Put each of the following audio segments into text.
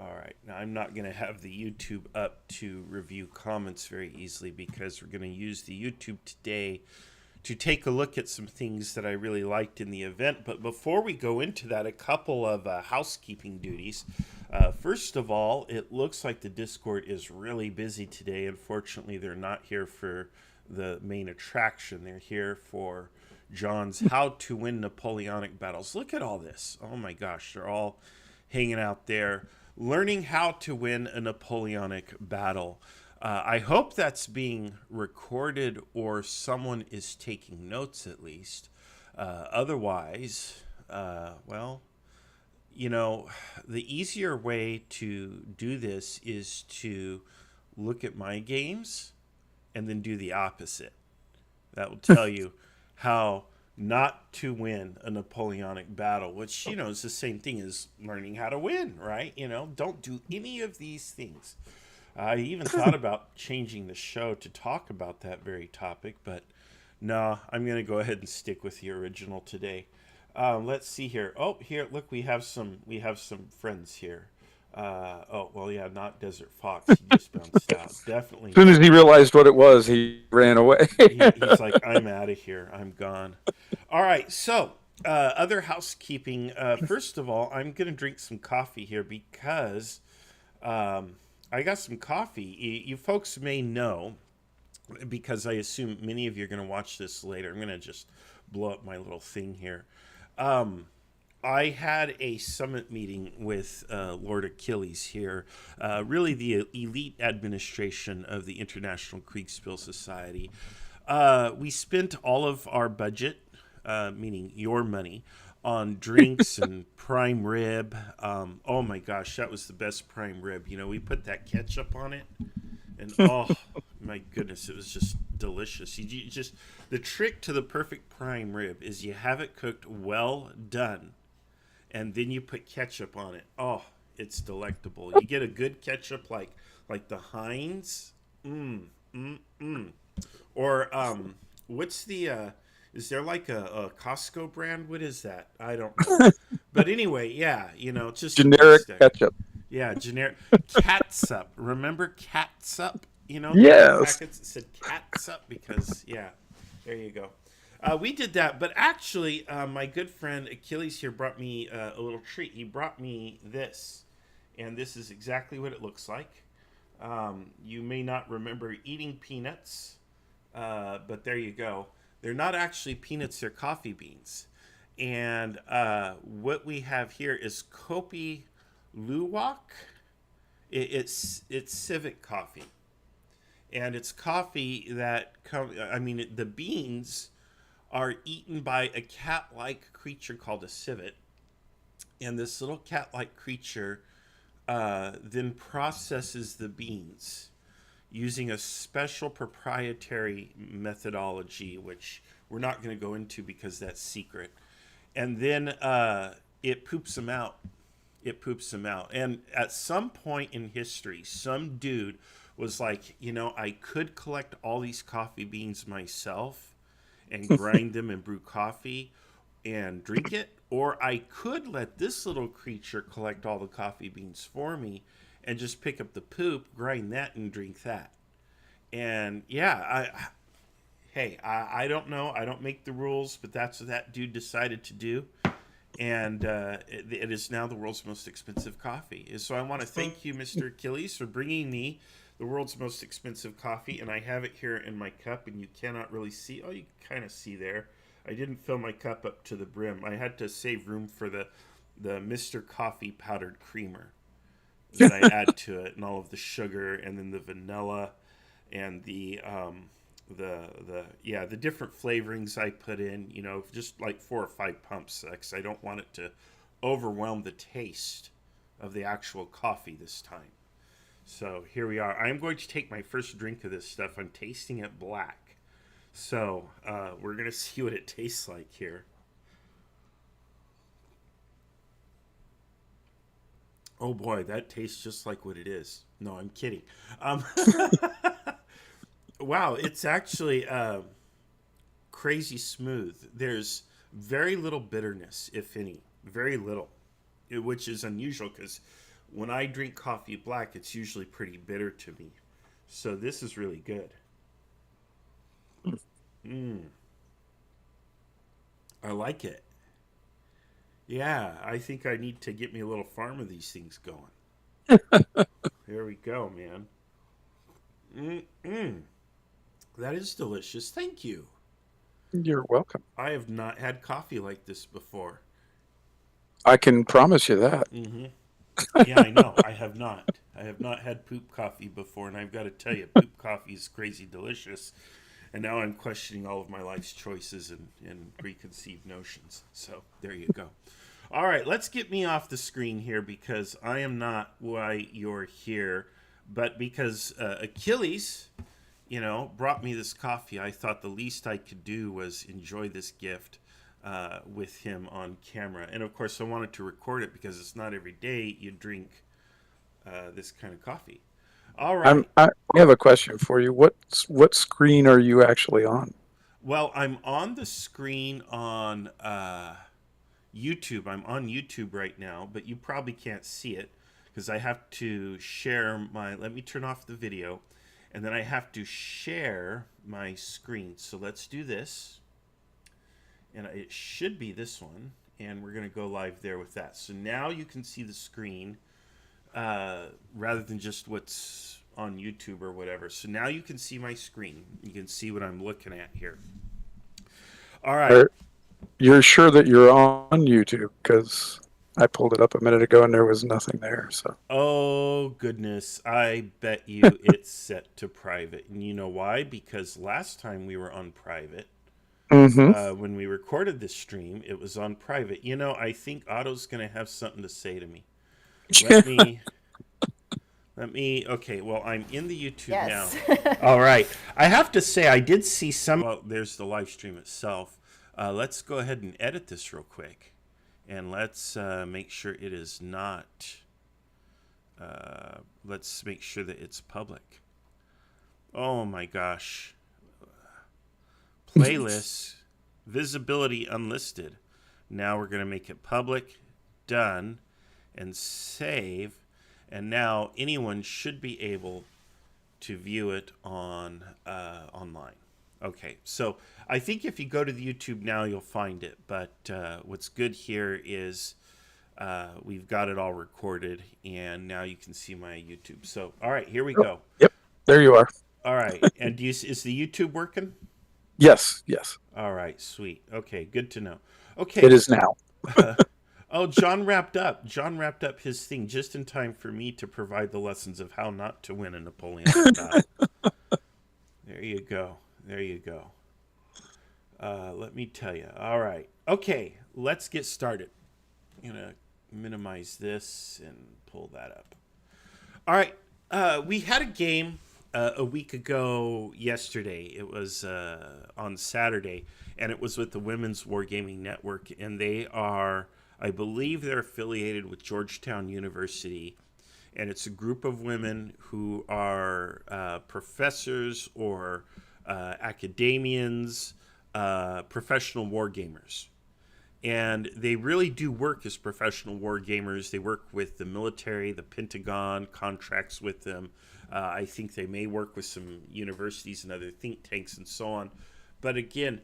All right. Now, I'm not going to have the YouTube up to review comments very easily because we're going to use the YouTube today to take a look at some things that I really liked in the event. But before we go into that, a couple of housekeeping duties. First of all, it looks like the Discord is really busy today. Unfortunately, they're not here for the main attraction. They're here for John's How to Win Napoleonic Battles. Look at all this. Oh my gosh, they're all hanging out there learning how to win a Napoleonic battle. I hope that's being recorded or someone is taking notes at least. Otherwise, well, you know, the easier way to do this is to look at my games and then do the opposite. That will tell you how not to win a Napoleonic battle, which, is the same thing as learning how to win, right? Don't do any of these things. I even thought about changing the show to talk about that very topic, but no, I'm going to go ahead and stick with the original today. Let's see here. Oh, here, look, we have some friends here. Oh, well, yeah, not Desert Fox. He just bounced out. Definitely As soon as not. he realized what it was, he ran away. He's like, I'm out of here. I'm gone. All right. So, other housekeeping. First of all, I'm going to drink some coffee here because I got some coffee. You folks may know, because I assume many of you are going to watch this later. I'm going to just blow up my little thing here. I had a summit meeting with Lord Achilles here, really the elite administration of the International Kriegsspiel Society. We spent all of our budget, meaning your money, on drinks and prime rib. Oh my gosh, that was the best prime rib. We put that ketchup on it, and oh my goodness, it was just delicious. You just the trick to the perfect prime rib is you have it cooked well done and then you put ketchup on it. Oh, it's delectable. You get a good ketchup like the Heinz. Or what's the is there like a Costco brand? What is that? I don't know. But anyway, yeah, it's just the Generic best thing. ketchup. Yeah, generic catsup. Remember catsup? The little Yes. packets that said catsup because yeah, there you go. We did that, but actually, my good friend Achilles here brought me a little treat. He brought me this, and this is exactly what it looks like. You may not remember eating peanuts, but there you go. They're not actually peanuts; they're coffee beans. And what we have here is Kopi Luwak. It's civet coffee, and it's coffee that the beans are eaten by a cat-like creature called a civet, and this little cat-like creature then processes the beans using a special proprietary methodology, which we're not going to go into because that's secret. And then it poops them out. It poops them out. And at some point in history, some dude was like, I could collect all these coffee beans myself and grind them and brew coffee and drink it, or I could let this little creature collect all the coffee beans for me and just pick up the poop, grind that, and drink that. And yeah, I don't know. I don't make the rules, but that's what that dude decided to do. And it is now the world's most expensive coffee. So I want to thank you, Mr. Achilles, for bringing me the world's most expensive coffee. And I have it here in my cup, and you cannot really see. Oh, you can kind of see there. I didn't fill my cup up to the brim. I had to save room for the Mr. Coffee powdered creamer that I add to it, and all of the sugar, and then the vanilla, and the different flavorings I put in, just like 4 or 5 pumps, because I don't want it to overwhelm the taste of the actual coffee this time. So here we are. I'm going to take my first drink of this stuff. I'm tasting it black. So we're going to see what it tastes like here. Oh boy, that tastes just like what it is. No, I'm kidding. Um, wow, it's actually crazy smooth. There's very little bitterness, if any. Very little, which is unusual because when I drink coffee black, it's usually pretty bitter to me. So this is really good. Mm, I like it. Yeah, I think I need to get me a little farm of these things going. There we go, man. Mm-mm. That is delicious. Thank you. You're welcome. I have not had coffee like this before. I can promise you that. Mm-hmm. Yeah, I know. I have not. I have not had poop coffee before, and I've got to tell you, poop coffee is crazy delicious. And now I'm questioning all of my life's choices and preconceived notions. So there you go. All right, let's get me off the screen here because I am not why you're here, but because Achilles, brought me this coffee. I thought the least I could do was enjoy this gift with him on camera. And of course, I wanted to record it because it's not every day you drink this kind of coffee. All right. I have a question for you. What screen are you actually on? Well, I'm on the screen on YouTube. I'm on YouTube right now, but you probably can't see it because I have to share my. Let me turn off the video, and then I have to share my screen. So let's do this, and it should be this one, and we're gonna go live there with that. So now you can see the screen rather than just what's on YouTube or whatever. So now you can see my screen. You can see what I'm looking at here. All right. You're sure that you're on YouTube? Because I pulled it up a minute ago and there was nothing there. So. Oh, goodness. I bet you it's set to private. And you know why? Because last time we were on private, when we recorded this stream, it was on private. I think Otto's going to have something to say to me. Okay, well, I'm in the YouTube Yes. now. All right. I have to say, I did see some. Well, there's the live stream itself. Let's go ahead and edit this real quick. And let's make sure it is not. Let's make sure that it's public. Oh my gosh. Playlists, visibility unlisted. Now we're going to make it public, done, and save. And now anyone should be able to view it on online. Okay, so I think if you go to the YouTube now, you'll find it. But what's good here is we've got it all recorded, and now you can see my YouTube. So, all right, here we go. Yep, there you are. All right, and is the YouTube working? Yes. All right, sweet. Okay, good to know. Okay. It is now. Oh, John wrapped up. John wrapped up his thing just in time for me to provide the lessons of how not to win a Napoleonic battle. There you go. Let me tell you. All right. Okay, let's get started. I'm going to minimize this and pull that up. All right. We had a game a week ago yesterday. It was on Saturday, and it was with the Women's Wargaming Network, and they are, I believe they're affiliated with Georgetown University, and it's a group of women who are professors or academians, professional war gamers. And they really do work as professional war gamers. They work with the military, the Pentagon, contracts with them. I think they may work with some universities and other think tanks and so on. But again,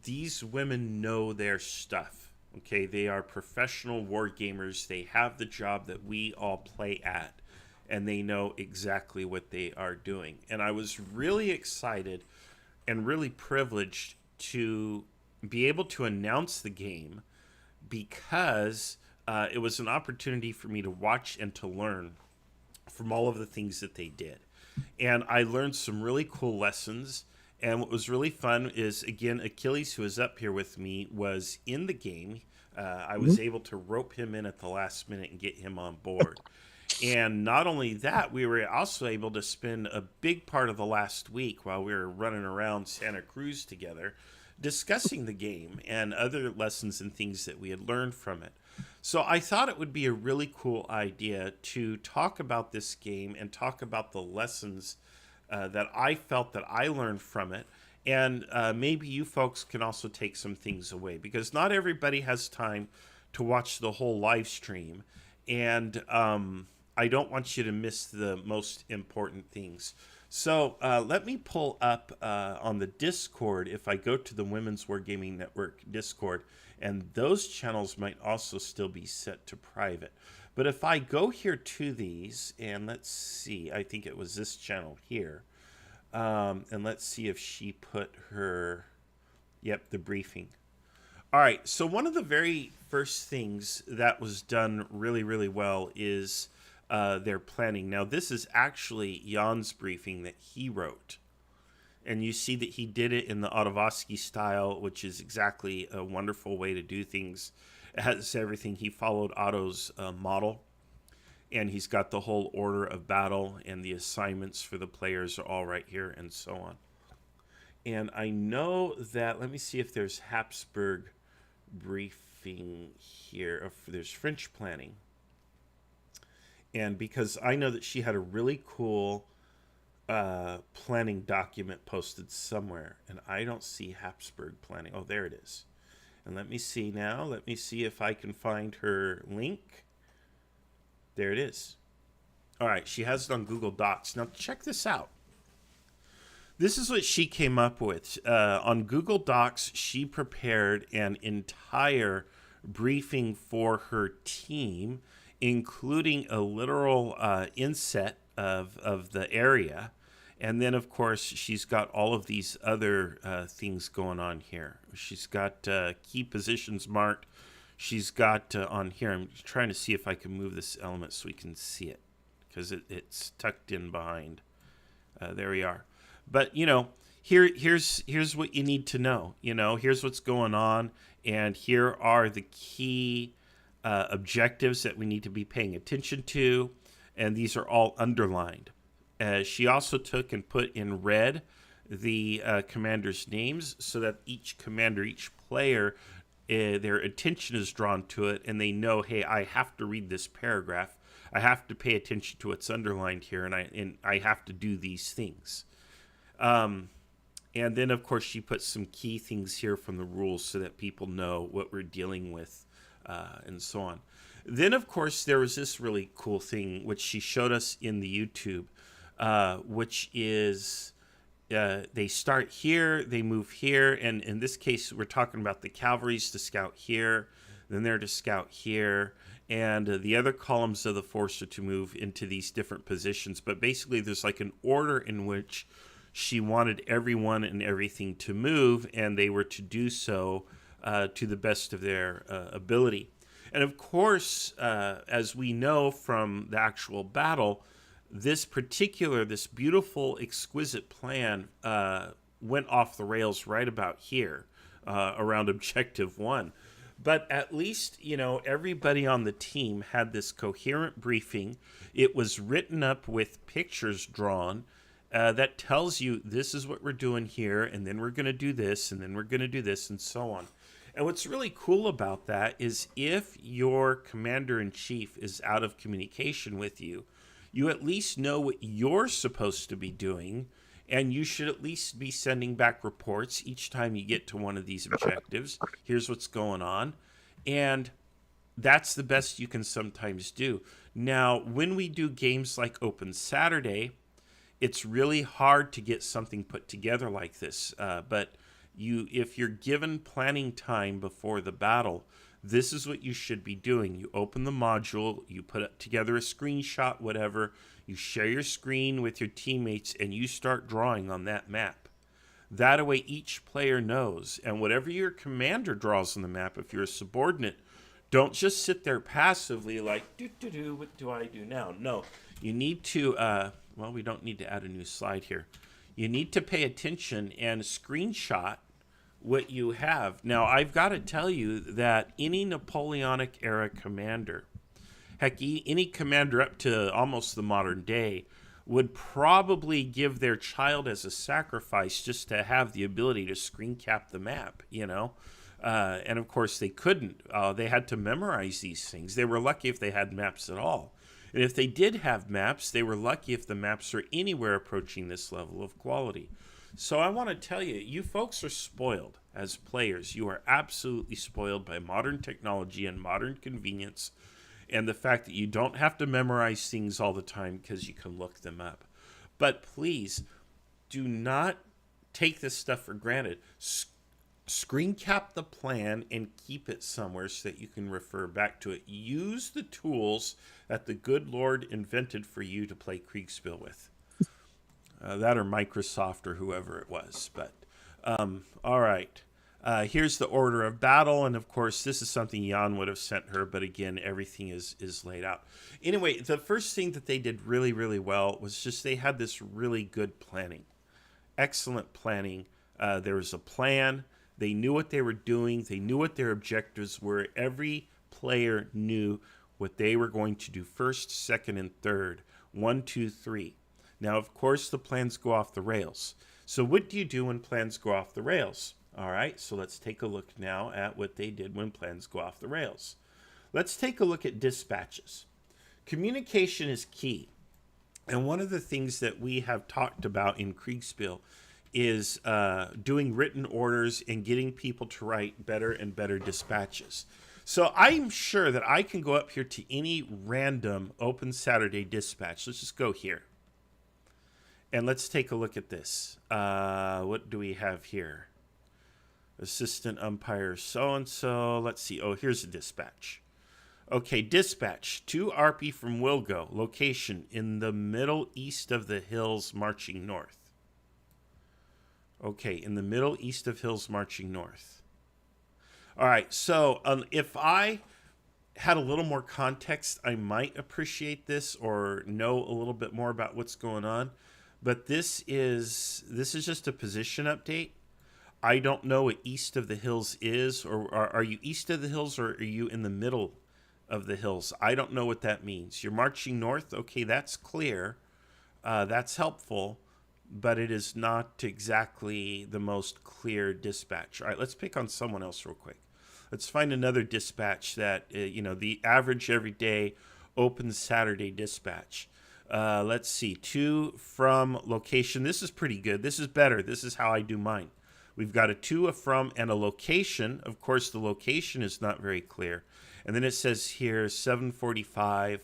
these women know their stuff. Okay, they are professional war gamers. They have the job that we all play at, and they know exactly what they are doing. And I was really excited and really privileged to be able to announce the game because it was an opportunity for me to watch and to learn from all of the things that they did. And I learned some really cool lessons. And what was really fun is, again, Achilles, who is up here with me, was in the game. I was able to rope him in at the last minute and get him on board. And not only that, we were also able to spend a big part of the last week while we were running around Santa Cruz together discussing the game and other lessons and things that we had learned from it. So I thought it would be a really cool idea to talk about this game and talk about the lessons that I felt that I learned from it. And maybe you folks can also take some things away, because not everybody has time to watch the whole live stream. And I don't want you to miss the most important things. So let me pull up on the Discord. If I go to the Women's Wargaming Network Discord, and those channels might also still be set to private. But if I go here to these, and let's see, I think it was this channel here. And let's see if she put her, yep, the briefing. All right, so one of the very first things that was done really, really well is their planning. Now, this is actually Jan's briefing that he wrote. And you see that he did it in the Ottovsky style, which is exactly a wonderful way to do things. It has everything. He followed Otto's model. And he's got the whole order of battle, and the assignments for the players are all right here, and so on. And I know that, let me see if there's Habsburg briefing here. If there's French planning. And because I know that she had a really cool planning document posted somewhere, and I don't see Habsburg planning. Oh, there it is. And let me see now. Let me see if I can find her link. There it is. All right, she has it on Google Docs. Now, check this out. This is what she came up with. On Google Docs, she prepared an entire briefing for her team, including a literal inset of the area. And then, of course, she's got all of these other things going on here. She's got key positions marked. She's got on here, I'm trying to see if I can move this element so we can see it, because it's tucked in behind. There we are. But, you know, here's what you need to know. You know, here's what's going on, and here are the key objectives that we need to be paying attention to, and these are all underlined. She also took and put in red the commanders' names so that each commander, each player, their attention is drawn to it, and they know, hey, I have to read this paragraph. I have to pay attention to what's underlined here, and I have to do these things. And then, of course, she put some key things here from the rules so that people know what we're dealing with, and so on. Then, of course, there was this really cool thing, which she showed us in the YouTube, which is... they start here, they move here, and in this case, we're talking about the cavalry's to scout here, then they're to scout here, and the other columns of the force are to move into these different positions. But basically, there's like an order in which she wanted everyone and everything to move, and they were to do so to the best of their ability. And of course, as we know from the actual battle, this beautiful, exquisite plan went off the rails right about here, around Objective 1. But at least, you know, everybody on the team had this coherent briefing. It was written up with pictures drawn that tells you this is what we're doing here, and then we're going to do this, and then we're going to do this, and so on. And what's really cool about that is if your commander-in-chief is out of communication with you, you at least know what you're supposed to be doing, and you should at least be sending back reports each time you get to one of these objectives. Here's what's going on. And that's the best you can sometimes do. Now, when we do games like Open Saturday, it's really hard to get something put together like this. But if you're given planning time before the battle, this is what you should be doing. You open the module, you put together a screenshot, whatever, you share your screen with your teammates, and you start drawing on that map. That way each player knows, and whatever your commander draws on the map, if you're a subordinate, don't just sit there passively like, what do I do now? No, you need to, well, we don't need to add a new slide here. You need to pay attention and screenshot what you have. Now, I've got to tell you that any Napoleonic era commander, heck, any commander up to almost the modern day, would probably give their child as a sacrifice just to have the ability to screen cap the map, you know? And of course they couldn't. They had to memorize these things. They were lucky if they had maps at all. And if they did have maps, they were lucky if the maps are anywhere approaching this level of quality. So I want to tell you, you folks are spoiled as players. You are absolutely spoiled by modern technology and modern convenience. and the fact that you don't have to memorize things all the time because you can look them up. But please do not take this stuff for granted. Screen cap the plan and keep it somewhere so that you can refer back to it. Use the tools that the good Lord invented for you to play Kriegsspiel with. That or Microsoft or whoever it was. But all right. Here's the order of battle, and of course, this is something Jan would have sent her, but again, everything is laid out. Anyway, the first thing that they did really, really well was just they had this really good planning. Excellent planning. There was a plan. They knew what they were doing. They knew what their objectives were. Every player knew what they were going to do first, second, and third. 1, 2, 3. Now, of course, the plans go off the rails. So what do you do when plans go off the rails? All right, so let's take a look now at what they did when plans go off the rails. Let's take a look at dispatches. Communication is key. And one of the things that we have talked about in Kriegsspiel is doing written orders and getting people to write better and better dispatches. So I'm sure that I can go up here to any random Open Saturday dispatch. Let's just go here. And let's take a look at this. What do we have here? Assistant umpire so-and-so. Let's see. Oh, here's a dispatch. Okay, dispatch. 2 RP from Wilgo. Location in the middle east of the hills marching north. Okay, in the middle east of hills marching north. All right, so if I had a little more context, I might appreciate this or know a little bit more about what's going on. But this is just a position update. I don't know what east of the hills is, or are you east of the hills, or are you in the middle of the hills? I don't know what that means. You're marching north. Okay, that's clear. That's helpful, but it is not exactly the most clear dispatch. All right, let's pick on someone else real quick. Let's find another dispatch that, the average everyday Open Saturday dispatch. Let's see, 2 from location. This is pretty good. This is better. This is how I do mine. We've got a 2, a from, and a location. Of course, the location is not very clear. And then it says here 7:45,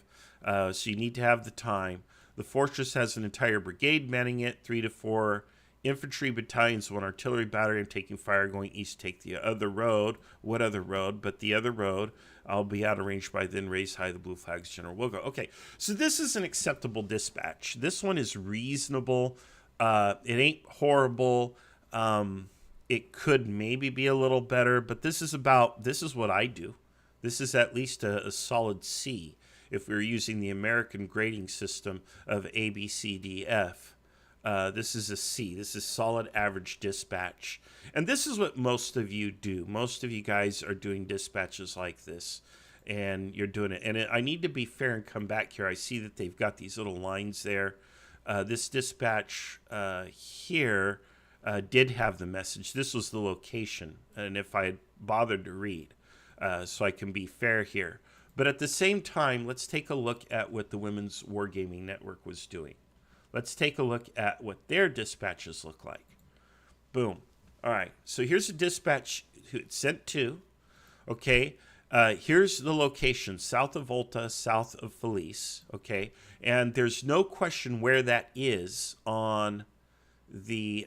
so you need to have the time. The fortress has an entire brigade manning it, 3 to 4 infantry battalions, 1 artillery battery. I'm taking fire going east. Take the other road. What other road? But the other road. I'll be out of range by then. Raise high the blue flags. General will go. Okay, so this is an acceptable dispatch. This one is reasonable. It ain't horrible. It could maybe be a little better, but this is what I do. This is at least a solid C if we were using the American grading system of A, B, C, D, F. This is a C. This is solid average dispatch. And this is what most of you do. Most of you guys are doing dispatches like this, and you're doing it. And I need to be fair and come back here. I see that they've got these little lines there. This dispatch here did have the message. This was the location, and if I had bothered to read, so I can be fair here. But at the same time, let's take a look at what the Women's Wargaming Network was doing. Let's take a look at what their dispatches look like. Boom. All right, so here's a dispatch sent to. Okay, here's the location, south of Volta, south of Felice. Okay, and there's no question where that is on the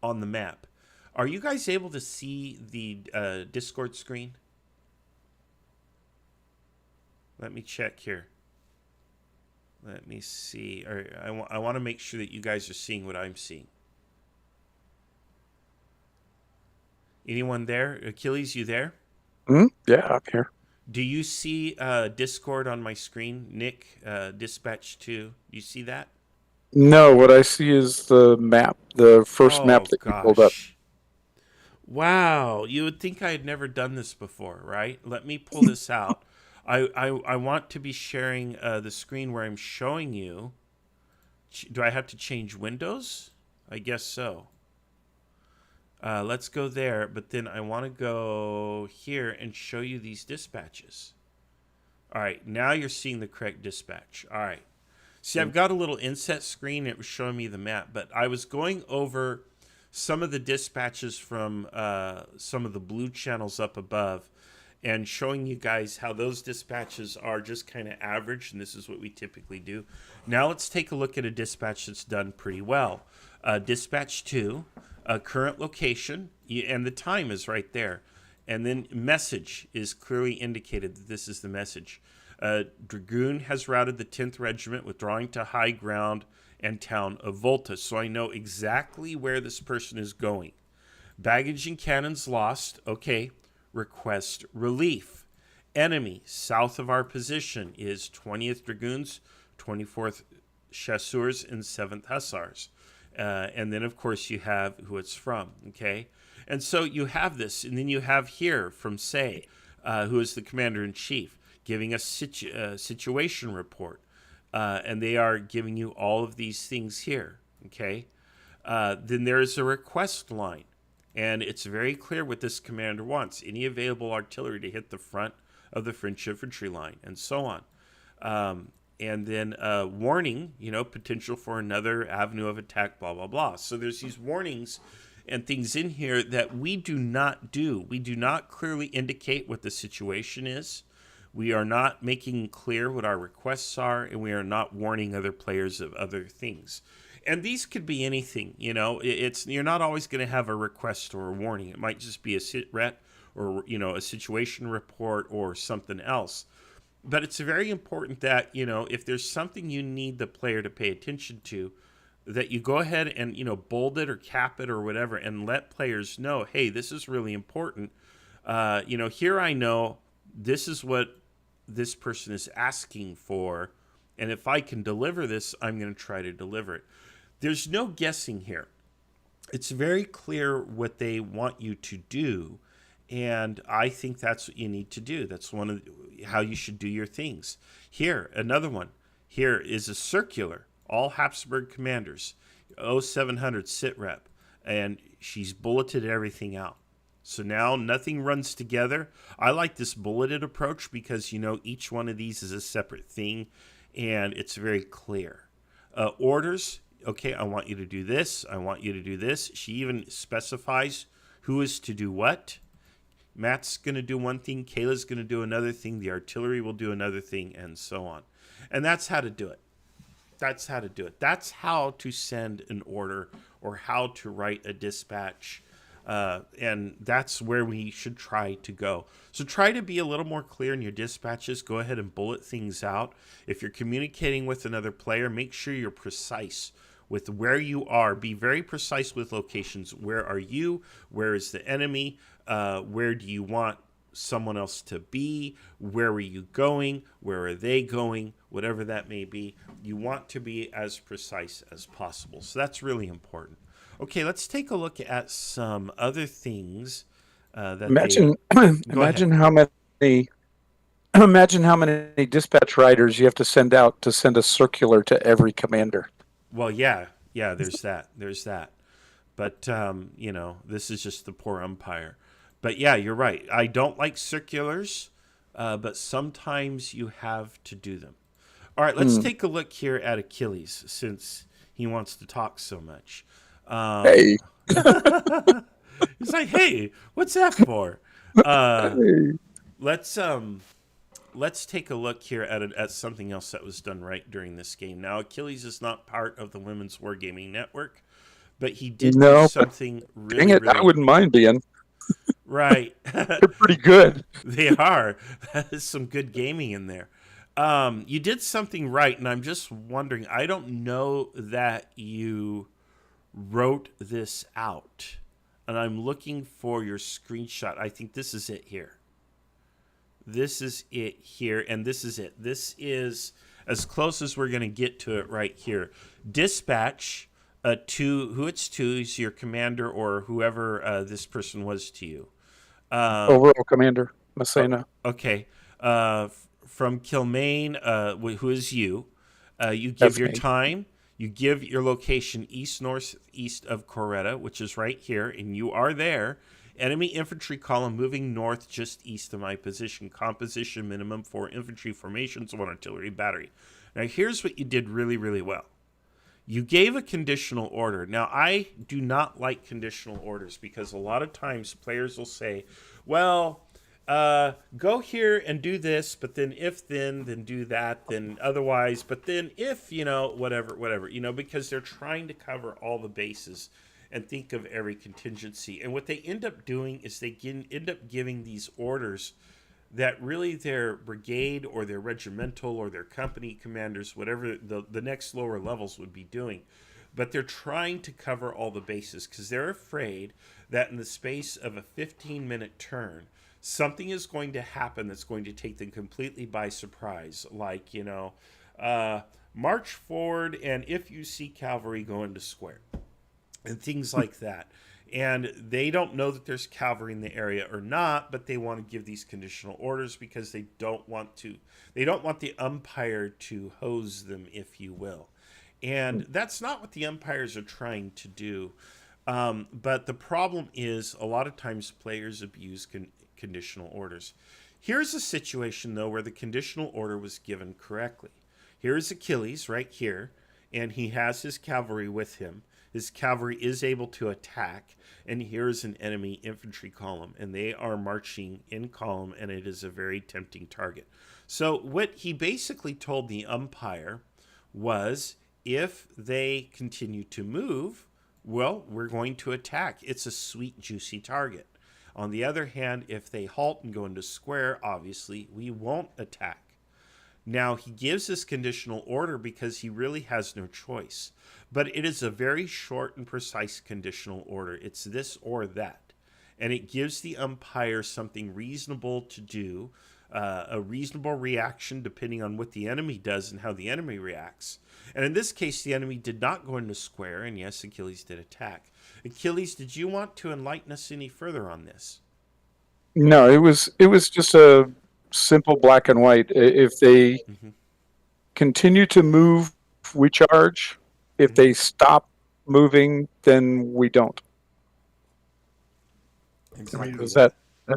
map. Are you guys able to see the Discord screen? Let me check here. Let me see. I want to make sure that you guys are seeing what I'm seeing. Anyone there? Achilles, you there? Yeah, I'm here. Do you see Discord on my screen? Nick, dispatch 2. You see that? No, what I see is the map, the first map that you pulled up. Wow, you would think I had never done this before, right? Let me pull this out. I want to be sharing the screen where I'm showing you. Do I have to change windows? I guess so. Let's go there, but then I want to go here and show you these dispatches. All right, now you're seeing the correct dispatch. All right. See, I've got a little inset screen. It was showing me the map, but I was going over some of the dispatches from some of the blue channels up above, and showing you guys how those dispatches are just kind of average, and this is what we typically do. Now let's take a look at a dispatch that's done pretty well. Dispatch 2, current location, and the time is right there. And then message is clearly indicated that this is the message. Dragoon has routed the 10th Regiment withdrawing to high ground and town of Volta, so I know exactly where this person is going. Baggage and cannons lost. Okay. Request relief. Enemy south of our position is 20th Dragoons, 24th Chasseurs, and 7th Hussars. And then, of course, you have who it's from. Okay. And so you have this. And then you have here from Say, who is the commander-in-chief, giving a situation report. And they are giving you all of these things here. Okay. Then there is a request line. And it's very clear what this commander wants. Any available artillery to hit the front of the French infantry line, and so on. And then warning, potential for another avenue of attack, blah, blah, blah. So there's these warnings and things in here that we do not do. We do not clearly indicate what the situation is. We are not making clear what our requests are, and we are not warning other players of other things. And these could be anything, you're not always going to have a request or a warning. It might just be a sit-ret or, a situation report or something else. But it's very important that, if there's something you need the player to pay attention to, that you go ahead and, bold it or cap it or whatever and let players know, hey, this is really important. Here I know this is what this person is asking for. And if I can deliver this, I'm going to try to deliver it. There's no guessing here. It's very clear what they want you to do, and I think that's what you need to do. That's one of how you should do your things. Here, another one. Here is a circular. All Habsburg commanders, 0700 sit rep, and she's bulleted everything out. So now nothing runs together. I like this bulleted approach because, each one of these is a separate thing, and it's very clear. Orders. Okay, I want you to do this. I want you to do this. She even specifies who is to do what. Matt's going to do one thing. Kayla's going to do another thing. The artillery will do another thing, and so on. And that's how to do it. That's how to do it. That's how to send an order or how to write a dispatch. And that's where we should try to go. So try to be a little more clear in your dispatches. Go ahead and bullet things out. If you're communicating with another player, make sure you're precise with where you are. Be very precise with locations. Where are you? Where is the enemy? Where do you want someone else to be? Where are you going? Where are they going? Whatever that may be, you want to be as precise as possible. So that's really important. Okay, let's take a look at some other things that imagine how many imagine how many dispatch writers you have to send out to send a circular to every commander. Well, yeah, there's that. But, this is just the poor umpire. But, yeah, you're right. I don't like circulars, but sometimes you have to do them. All right, let's take a look here at Achilles, since he wants to talk so much. Hey. He's like, hey, what's that for? Hey. Let's take a look here at something else that was done right during this game. Now, Achilles is not part of the Women's Wargaming Network, but he did do something really, dang it, really... I wouldn't mind being. Right. They're pretty good. They are. That is some good gaming in there. You did something right, and I'm just wondering, I don't know that you wrote this out, and I'm looking for your screenshot. I think this is it here. This is it here, and this is it. This is as close as we're going to get to it right here. Dispatch who it's to is your commander or whoever this person was to you. Overall Commander Messina. Okay. From Kilmaine, who is you. You give your time. You give your location east-northeast of Coretta, which is right here, and you are there. Enemy infantry column moving north just east of my position. Composition minimum 4 infantry formations, 1 artillery battery. Now, here's what you did really, really well. You gave a conditional order. Now, I do not like conditional orders because a lot of times players will say, well, go here and do this, but then if then do that, then otherwise, but then if, whatever, because they're trying to cover all the bases and think of every contingency. And what they end up doing is they end up giving these orders that really their brigade or their regimental or their company commanders, whatever the next lower levels would be doing. But they're trying to cover all the bases because they're afraid that in the space of a 15-minute turn, something is going to happen that's going to take them completely by surprise. Like, march forward, and if you see cavalry, go into square. And things like that. And they don't know that there's cavalry in the area or not, but they want to give these conditional orders because they don't want the umpire to hose them, if you will. And that's not what the umpires are trying to do. But the problem is a lot of times players abuse conditional orders. Here's a situation, though, where the conditional order was given correctly. Here's Achilles right here, and he has his cavalry with him. His cavalry is able to attack, and here's an enemy infantry column, and they are marching in column, and it is a very tempting target. So what he basically told the umpire was, if they continue to move, well, we're going to attack. It's a sweet, juicy target. On the other hand, if they halt and go into square, obviously, we won't attack. Now, he gives this conditional order because he really has no choice. But it is a very short and precise conditional order. It's this or that. And it gives the umpire something reasonable to do, a reasonable reaction depending on what the enemy does and how the enemy reacts. And in this case, the enemy did not go into square, and yes, Achilles did attack. Achilles, did you want to enlighten us any further on this? No, it was just a simple black and white. If they continue to move, we charge. If they stop moving, then we don't. Exactly. It was that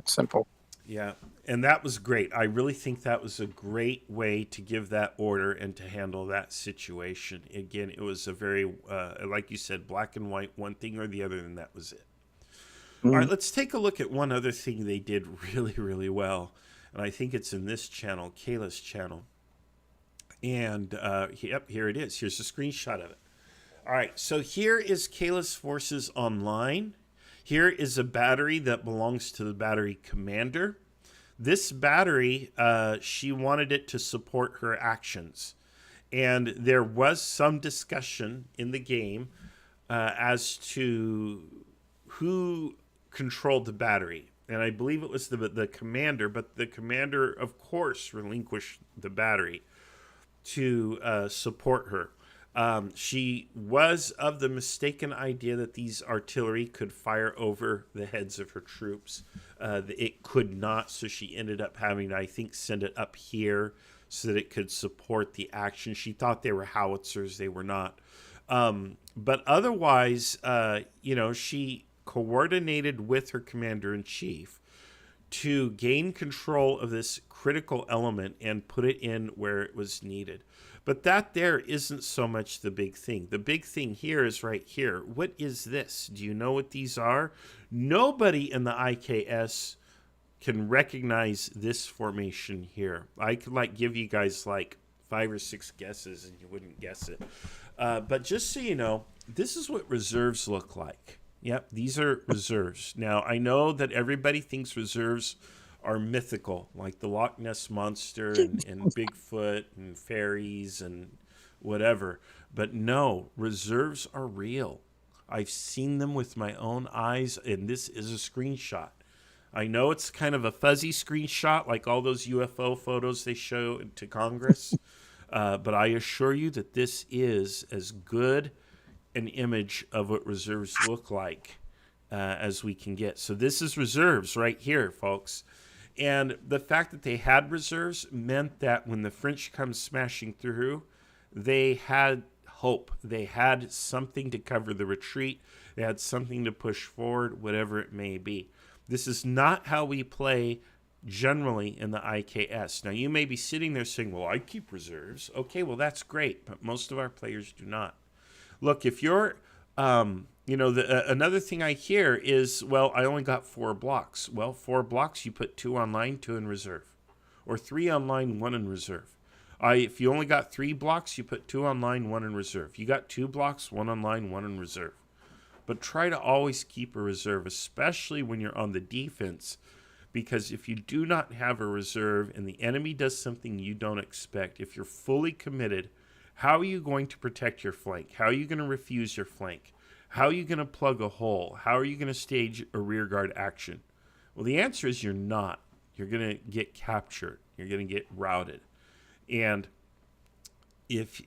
simple. Yeah, and that was great. I really think that was a great way to give that order and to handle that situation. Again, it was a very, like you said, black and white, one thing or the other, and that was it. All right, let's take a look at one other thing they did really, really well. And I think it's in this channel, Kayla's channel. And, yep, here it is. Here's a screenshot of it. All right, so here is Kayla's forces online. Here is a battery that belongs to the battery commander. This battery, she wanted it to support her actions. And there was some discussion in the game as to who controlled the battery. And I believe it was the commander, but the commander, of course, relinquished the battery to support her. She was of the mistaken idea that these artillery could fire over the heads of her troops. It could not, so she ended up having to, I think, send it up here so that it could support the action. She thought they were howitzers. They were not. But otherwise, she coordinated with her commander-in-chief to gain control of this critical element and put it in where it was needed. But that there isn't so much the big thing. The big thing here is right here. What is this? Do you know what these are? Nobody in the IKS can recognize this formation here. I could give you guys 5 or 6 guesses and you wouldn't guess it. But just so you know, this is what reserves look like. Yep, these are reserves. Now, I know that everybody thinks reserves are mythical, like the Loch Ness Monster and Bigfoot and fairies and whatever. But no, reserves are real. I've seen them with my own eyes, and this is a screenshot. I know it's kind of a fuzzy screenshot, like all those UFO photos they show to Congress, but I assure you that this is as good an image of what reserves look like as we can get. So this is reserves right here, folks. And the fact that they had reserves meant that when the French come smashing through, they had hope. They had something to cover the retreat. They had something to push forward, whatever it may be. This is not how we play generally in the IKS. Now, you may be sitting there saying, well, I keep reserves. Okay, well, that's great, but most of our players do not. Look, if you're You know, another thing I hear is, well, I only got 4 blocks. Well, 4 blocks, you put 2 online, 2 in reserve, or 3 online, 1 in reserve. If you only got 3 blocks, you put 2 online, 1 in reserve. You got 2 blocks, 1 online, 1 in reserve. But try to always keep a reserve, especially when you're on the defense, because if you do not have a reserve and the enemy does something you don't expect, if you're fully committed, how are you going to protect your flank? How are you going to refuse your flank? How are you going to plug a hole? How are you going to stage a rearguard action? Well, the answer is you're not. You're going to get captured. You're going to get routed. And if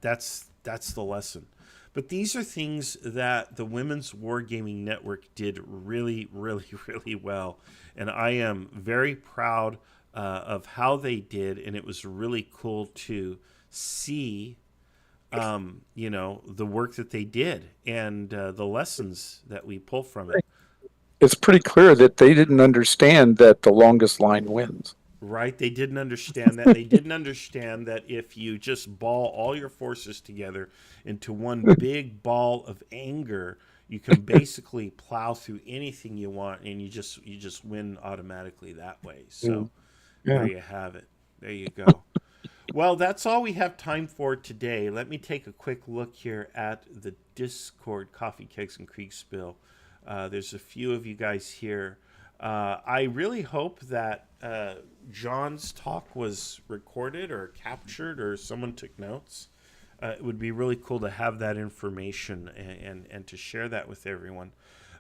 that's the lesson. But these are things that the Women's Wargaming Network did really, really, really well. And I am very proud of how they did. And it was really cool to see, the work that they did and the lessons that we pull from it. It's pretty clear that they didn't understand that the longest line wins. Right? They didn't understand that. They didn't understand that if you just ball all your forces together into one big ball of anger, you can basically plow through anything you want, and you just win automatically that way. So Yeah. there you have it. There you go. Well, that's all we have time for today. Let me take a quick look here at the Discord, Coffee, Kegs, and Kriegsspiel. There's a few of you guys here. I really hope that John's talk was recorded or captured or someone took notes. It would be really cool to have that information and to share that with everyone.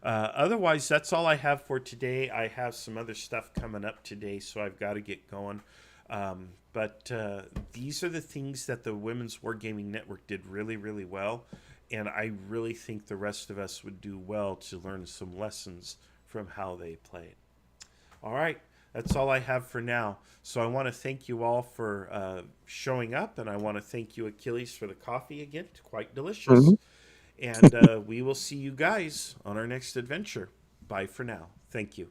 Otherwise, that's all I have for today. I have some other stuff coming up today, so I've got to get going. But these are the things that the Women's Wargaming Network did really, really well. And I really think the rest of us would do well to learn some lessons from how they played. All right, that's all I have for now. So I want to thank you all for showing up, and I want to thank you, Achilles, for the coffee again. It's quite delicious. And we will see you guys on our next adventure. Bye for now. Thank you.